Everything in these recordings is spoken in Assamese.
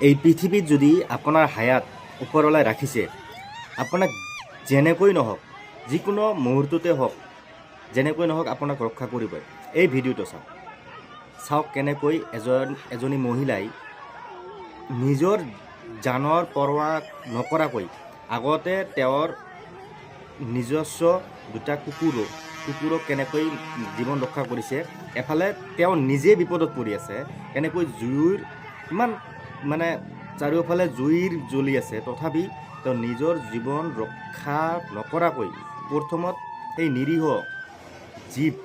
এই পৃথিৱীত যদি আপোনাৰ হায়াত ওপৰৱালাই ৰাখিছে, আপোনাক যেনেকৈ নহওক, যিকোনো মুহূৰ্ততে হওক, যেনেকৈ নহওক আপোনাক ৰক্ষা কৰিবই। এই ভিডিঅ'টো চাওক কেনেকৈ এজনী মহিলাই নিজৰ জানৰ পৰৱা নকৰাকৈ আগতে তেওঁৰ নিজস্ব দুটা কুকুৰক কেনেকৈ জীৱন ৰক্ষা কৰিছে, এফালে তেওঁ নিজে বিপদত পৰি আছে, কেনেকৈ জুইৰ ইমান মানে চাৰিওফালে জুইৰ জ্বলি আছে, তথাপি তেওঁ নিজৰ জীৱন ৰক্ষা নকৰাকৈ প্ৰথমত সেই নিৰীহ জীৱ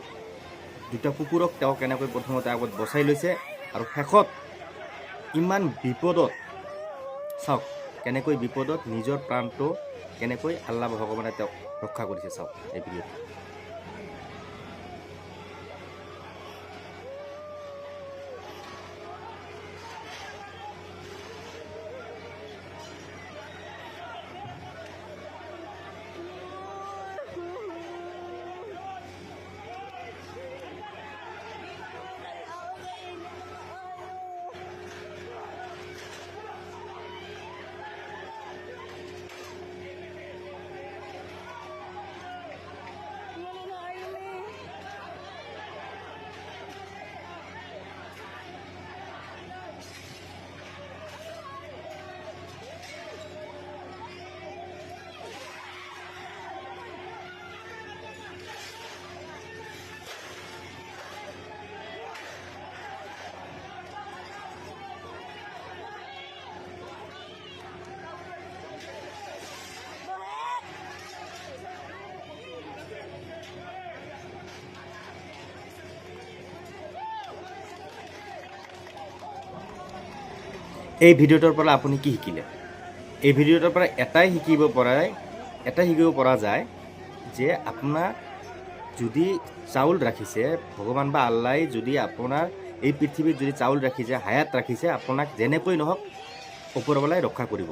দুটা কুকুৰক তেওঁ কেনেকৈ প্ৰথমতে আগত বচাই লৈছে, আৰু শেষত ইমান বিপদত চাওক কেনেকৈ বিপদত নিজৰ প্ৰাণটো কেনেকৈ আল্লাহ ভগৱানে তেওঁক ৰক্ষা কৰিছে। চাওক এই ভিডিঅ'টো। এই ভিডিঅ'টোৰ পৰা আপুনি কি শিকিলে? এই ভিডিঅ'টোৰ পৰা এটাই শিকিব পৰা যায় যে আপোনাৰ যদি চাউল ৰাখিছে, ভগৱান বা আল্লাই যদি আপোনাৰ এই পৃথিৱীত যদি চাউল ৰাখিছে, হায়াত ৰাখিছে, আপোনাক যেনেকৈ নহওক ওপৰৱালাই ৰক্ষা কৰিব।